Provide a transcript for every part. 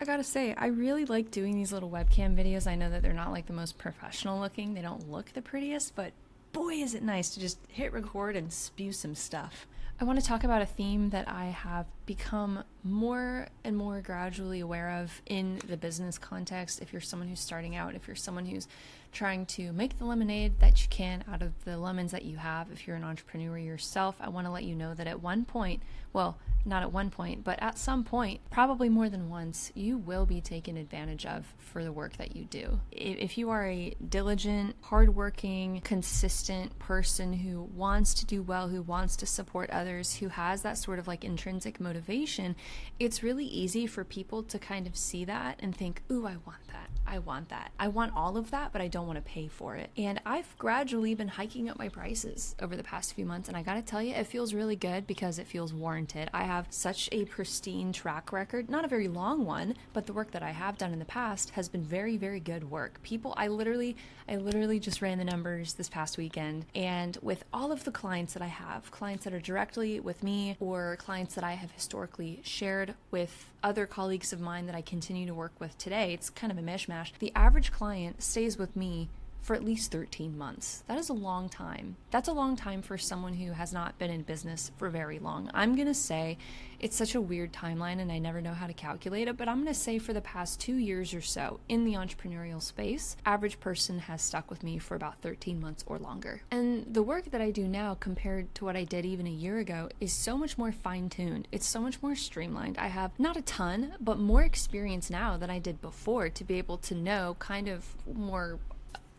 I gotta say, I really like doing these little webcam videos. I know that they're not like the most professional looking, they don't look the prettiest, but boy, is it nice to just hit record and spew some stuff. I want to talk about a theme that I have become more and more gradually aware of in the business context. If you're someone who's starting out, if you're someone who's trying to make the lemonade that you can out of the lemons that you have, if you're an entrepreneur yourself, I want to let you know that at one point, well, not at one point, but at some point, probably more than once, you will be taken advantage of for the work that you do. If you are a diligent, hardworking, consistent person who wants to do well, who wants to support others, who has that sort of like intrinsic motivation, it's really easy for people to kind of see that and think, ooh, I want that. I want that. I want all of that, but I don't want to pay for it. And I've gradually been hiking up my prices over the past few months. And I got to tell you, it feels really good because it feels warranted. I have such a pristine track record, not a very long one, but the work that I have done in the past has been very, very good work. I literally just ran the numbers this past weekend. And with all of the clients that I have, clients that are directly with me or clients that I have historically shared with other colleagues of mine that I continue to work with today, it's kind of a mishmash. The average client stays with me for at least 13 months. That is a long time. That's a long time for someone who has not been in business for very long. I'm going to say it's such a weird timeline and I never know how to calculate it, but I'm going to say for the past 2 years or so in the entrepreneurial space, average person has stuck with me for about 13 months or longer. And the work that I do now compared to what I did even a year ago is so much more fine-tuned. It's so much more streamlined. I have not a ton, but more experience now than I did before to be able to know kind of more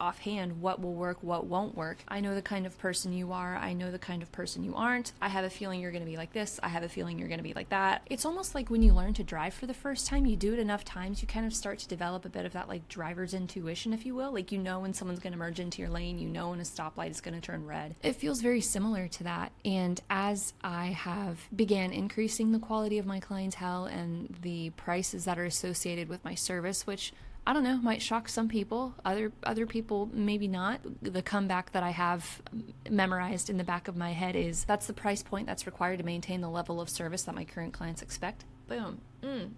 offhand what will work, what won't work. I know the kind of person you are. I know the kind of person you aren't. I have a feeling you're going to be like this. I have a feeling you're going to be like that. It's almost like when you learn to drive for the first time, you do it enough times, you kind of start to develop a bit of that like driver's intuition, if you will. Like you know when someone's going to merge into your lane, you know when a stoplight is going to turn red. It feels very similar to that. And as I have began increasing the quality of my clientele and the prices that are associated with my service, which I don't know, might shock some people, other people maybe not. The comeback that I have memorized in the back of my head is that's the price point that's required to maintain the level of service that my current clients expect. Boom.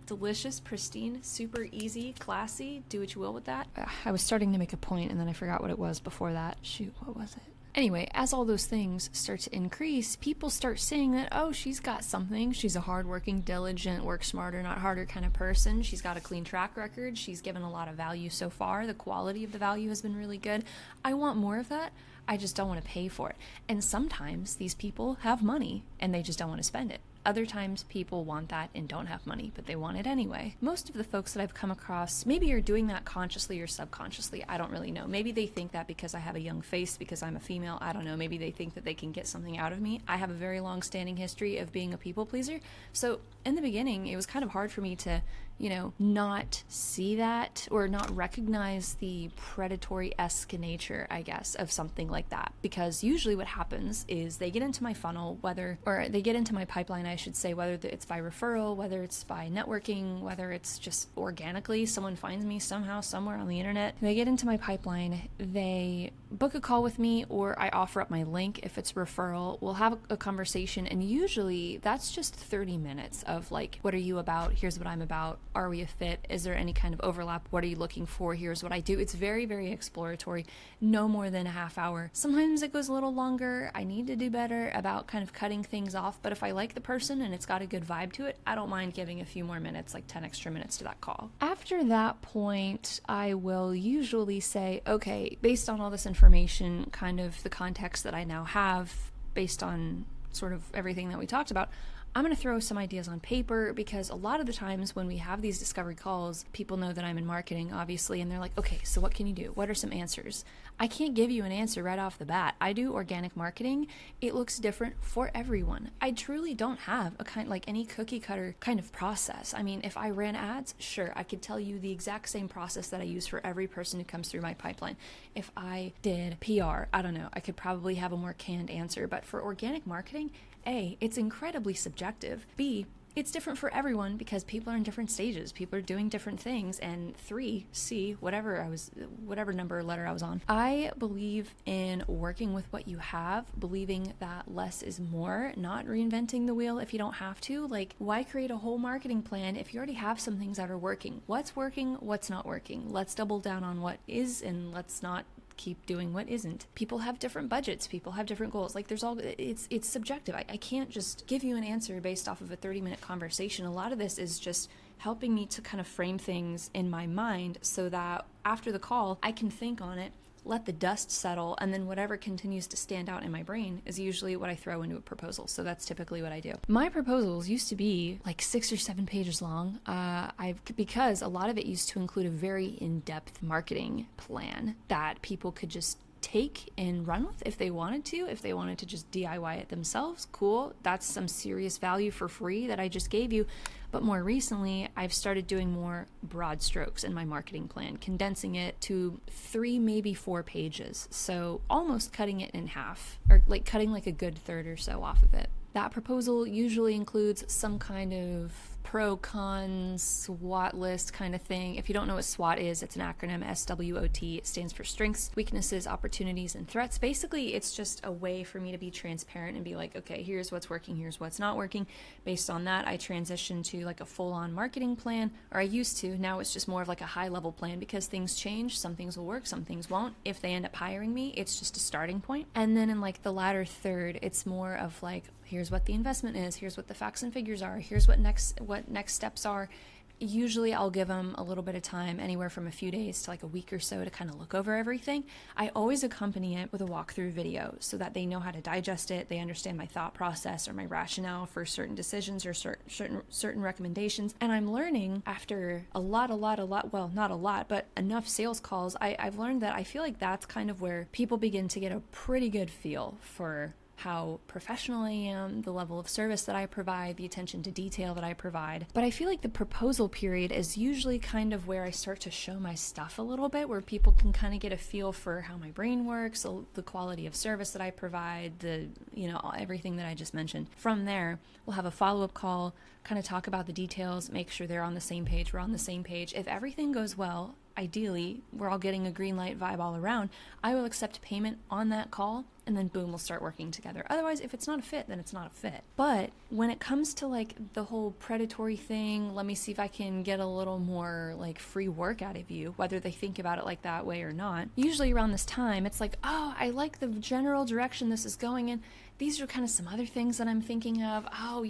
Delicious, pristine, super easy, classy. Do what you will with that. I was starting to make a point and then I forgot what it was before that. Shoot, what was it? Anyway, as all those things start to increase, people start seeing that, oh, she's got something. She's a hardworking, diligent, work smarter, not harder kind of person. She's got a clean track record. She's given a lot of value so far. The quality of the value has been really good. I want more of that. I just don't want to pay for it. And sometimes these people have money and they just don't want to spend it. Other times people want that and don't have money, but they want it anyway. Most of the folks that I've come across, maybe you're doing that consciously or subconsciously. I don't really know. Maybe they think that because I have a young face, because I'm a female. I don't know. Maybe they think that they can get something out of me. I have a very long-standing history of being a people pleaser. So in the beginning, it was kind of hard for me to, not see that or not recognize the predatory-esque nature, I guess, of something like that. Because usually what happens is they get into my funnel, or they get into my pipeline, I should say, whether it's by referral, whether it's by networking, whether it's just organically, someone finds me somehow, somewhere on the internet. They get into my pipeline, they book a call with me, or I offer up my link if it's referral. We'll have a conversation, and usually that's just 30 minutes of like, what are you about? Here's what I'm about. Are we a fit? Is there any kind of overlap? What are you looking for? Here's what I do. It's very, very exploratory. No more than a half hour. Sometimes it goes a little longer. I need to do better about kind of cutting things off, but if I like the person and it's got a good vibe to it, I don't mind giving a few more minutes, like 10 extra minutes to that call. After that point, I will usually say, okay, based on all this information, kind of the context that I now have, based on sort of everything that we talked about, I'm going to throw some ideas on paper, because a lot of the times when we have these discovery calls, people know that I'm in marketing, obviously, and they're like, okay, so what can you do? What are some answers? I can't give you an answer right off the bat. I do organic marketing. It looks different for everyone. I truly don't have any cookie cutter kind of process. I mean, if I ran ads, sure, I could tell you the exact same process that I use for every person who comes through my pipeline. If I did PR, I don't know, I could probably have a more canned answer, but for organic marketing, A, it's incredibly subjective. B, it's different for everyone because people are in different stages. People are doing different things. And 3C, whatever number or letter I was on, I believe in working with what you have, believing that less is more, not reinventing the wheel if you don't have to. Like, why create a whole marketing plan if you already have some things that are working? What's working? What's not working? Let's double down on what is, and let's not keep doing what isn't. People have different budgets. People have different goals. Like, it's subjective. I can't just give you an answer based off of a 30-minute conversation. A lot of this is just helping me to kind of frame things in my mind so that after the call, I can think on it, let the dust settle, and then whatever continues to stand out in my brain is usually what I throw into a proposal. So that's typically what I do. My proposals used to be like 6 or 7 pages long, because a lot of it used to include a very in-depth marketing plan that people could just take and run with if they wanted to just DIY it themselves. Cool. That's some serious value for free that I just gave you. But more recently, I've started doing more broad strokes in my marketing plan, condensing it to 3, maybe 4 pages. So almost cutting it in half, or like cutting like a good third or so off of it. That proposal usually includes some kind of pro, con, SWOT list kind of thing. If you don't know what SWOT is, it's an acronym, SWOT. It stands for strengths, weaknesses, opportunities, and threats. Basically, it's just a way for me to be transparent and be like, okay, here's what's working, here's what's not working. Based on that, I transition to like a full-on marketing plan, or I used to. Now it's just more of like a high-level plan because things change. Some things will work, some things won't. If they end up hiring me, it's just a starting point. And then in like the latter third, it's more of like, here's what the investment is, here's what the facts and figures are, here's what next steps are. Usually I'll give them a little bit of time, anywhere from a few days to like a week or so, to kind of look over everything. I always accompany it with a walkthrough video so that they know how to digest it, they understand my thought process or my rationale for certain decisions or certain recommendations. And I'm learning after well, not a lot, but enough sales calls, I've learned that I feel like that's kind of where people begin to get a pretty good feel for how professional I am, the level of service that I provide, the attention to detail that I provide. But I feel like the proposal period is usually kind of where I start to show my stuff a little bit, where people can kind of get a feel for how my brain works, the quality of service that I provide, everything that I just mentioned. From there, we'll have a follow-up call, kind of talk about the details, make sure they're on the same page, we're on the same page. If everything goes well, ideally, we're all getting a green light vibe all around, I will accept payment on that call, and then boom, we'll start working together. Otherwise, if it's not a fit, then it's not a fit. But when it comes to like the whole predatory thing, let me see if I can get a little more like free work out of you, whether they think about it like that way or not. Usually around this time, it's like, oh, I like the general direction this is going in. These are kind of some other things that I'm thinking of. Oh,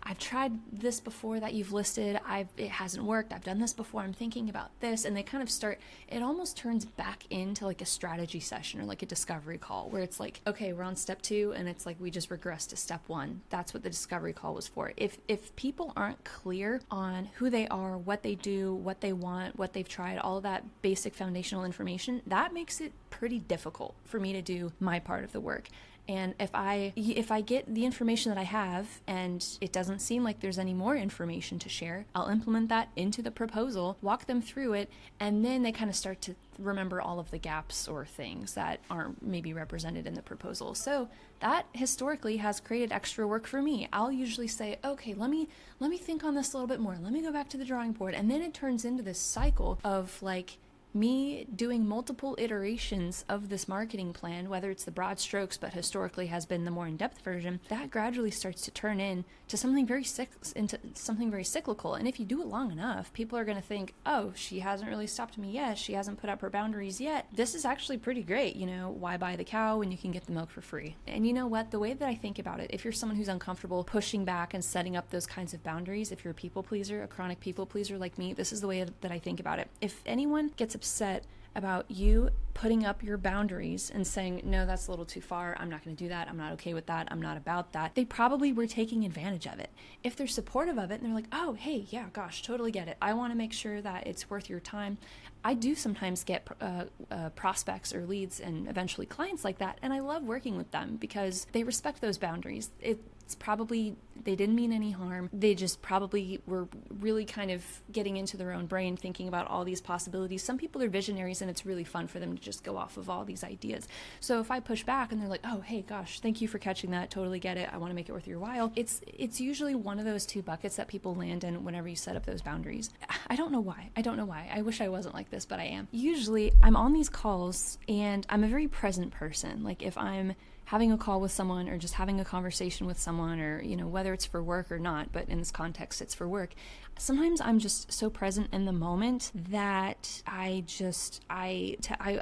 I've tried this before that you've listed. It hasn't worked. I've done this before. I'm thinking about this. And they kind of it almost turns back into like a strategy session or like a discovery call where it's like, okay, we're on step 2 and it's like we just regress to step 1. That's what the discovery call was for. If people aren't clear on who they are, what they do, what they want, what they've tried, all of that basic foundational information, that makes it pretty difficult for me to do my part of the work. And if I get the information that I have and it doesn't seem like there's any more information to share, I'll implement that into the proposal, walk them through it, and then they kind of start to remember all of the gaps or things that aren't maybe represented in the proposal. So that historically has created extra work for me. I'll usually say, okay, let me think on this a little bit more. Let me go back to the drawing board. And then it turns into this cycle of like me doing multiple iterations of this marketing plan, whether it's the broad strokes, but historically has been the more in-depth version, that gradually starts to turn into something very cyclical. And if you do it long enough, people are going to think, oh, she hasn't really stopped me yet. She hasn't put up her boundaries yet. This is actually pretty great. Why buy the cow when you can get the milk for free? And you know what? The way that I think about it, if you're someone who's uncomfortable pushing back and setting up those kinds of boundaries, if you're a people pleaser, a chronic people pleaser like me, this is the way that I think about it. If anyone gets upset about you putting up your boundaries and saying, no, that's a little too far, I'm not going to do that, I'm not okay with that, I'm not about that, they probably were taking advantage of it. If they're supportive of it and they're like, oh, hey, yeah, gosh, totally get it, I want to make sure that it's worth your time. I do sometimes get prospects or leads and eventually clients like that, and I love working with them because they respect those boundaries. It's probably, they didn't mean any harm. They just probably were really kind of getting into their own brain, thinking about all these possibilities. Some people are visionaries and it's really fun for them to just go off of all these ideas. So if I push back and they're like, oh, hey, gosh, thank you for catching that. Totally get it. I want to make it worth your while. It's usually one of those two buckets that people land in whenever you set up those boundaries. I don't know why. I wish I wasn't like this, but I am. Usually I'm on these calls and I'm a very present person. Like if I'm having a call with someone or just having a conversation with someone, or, you know, whether it's for work or not, but in this context, it's for work. Sometimes I'm just so present in the moment that I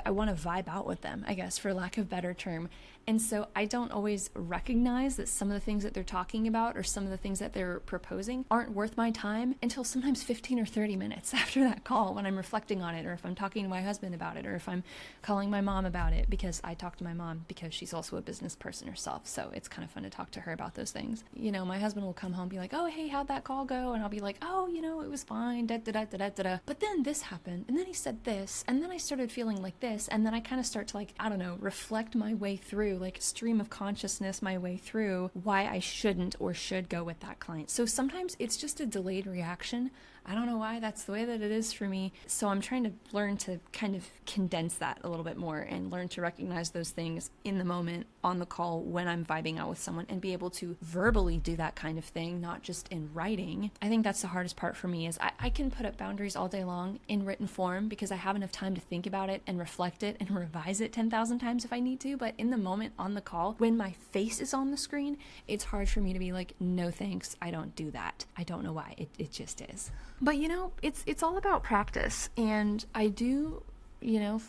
want to vibe out with them, I guess, for lack of a better term. And so I don't always recognize that some of the things that they're talking about or some of the things that they're proposing aren't worth my time until sometimes 15 or 30 minutes after that call, when I'm reflecting on it, or if I'm talking to my husband about it, or if I'm calling my mom about it, because I talk to my mom because she's also a business person herself. So it's kind of fun to talk to her about those things. You know, my husband will come home and be like, oh, hey, how'd that call go? And I'll be like, oh, you know, it was fine, da-da-da-da-da-da. But then this happened, and then he said this, and then I started feeling like this, and then I kind of start to, like, I don't know, reflect my way through, like stream of consciousness my way through why I shouldn't or should go with that client. So sometimes it's just a delayed reaction. I don't know why, that's the way that it is for me. So I'm trying to learn to kind of condense that a little bit more and learn to recognize those things in the moment on the call when I'm vibing out with someone, and be able to verbally do that kind of thing, not just in writing. I think that's the hardest part for me, is I can put up boundaries all day long in written form because I have enough time to think about it and reflect it and revise it 10,000 times if I need to. But in the moment on the call, when my face is on the screen, it's hard for me to be like, no thanks, I don't do that. I don't know why, it just is. But you know, it's all about practice, and I do, you know,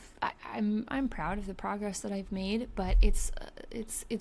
I'm proud of the progress that I've made, but it's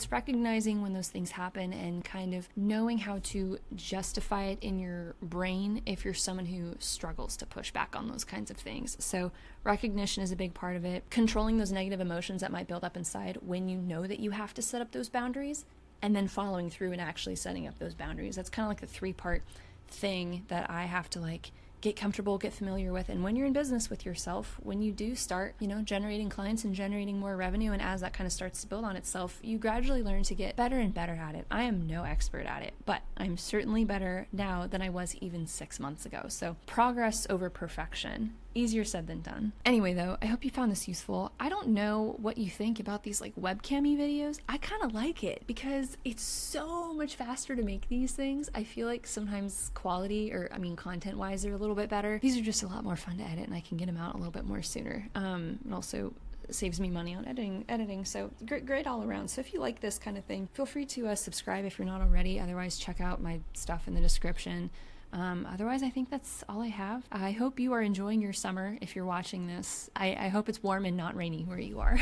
recognizing when those things happen and kind of knowing how to justify it in your brain if you're someone who struggles to push back on those kinds of things. So recognition is a big part of it. Controlling those negative emotions that might build up inside when you know that you have to set up those boundaries, and then following through and actually setting up those boundaries. That's kind of like the 3-part thing that I have to, like, get comfortable, get familiar with. And when you're in business with yourself, when you do start, you know, generating clients and generating more revenue, and as that kind of starts to build on itself, you gradually learn to get better and better at it. I am no expert at it, but I'm certainly better now than I was even 6 months ago. So progress over perfection. Easier said than done. Anyway, though, I hope you found this useful. I don't know what you think about these like webcam-y videos. I kind of like it because it's so much faster to make these things. I feel like sometimes quality, or I mean content-wise, they're a little bit better. These are just a lot more fun to edit, and I can get them out a little bit more sooner. And also saves me money on editing. So great all around. So if you like this kind of thing, feel free to subscribe if you're not already. Otherwise, check out my stuff in the description. Otherwise, I think that's all I have. I hope you are enjoying your summer if you're watching this. I hope it's warm and not rainy where you are.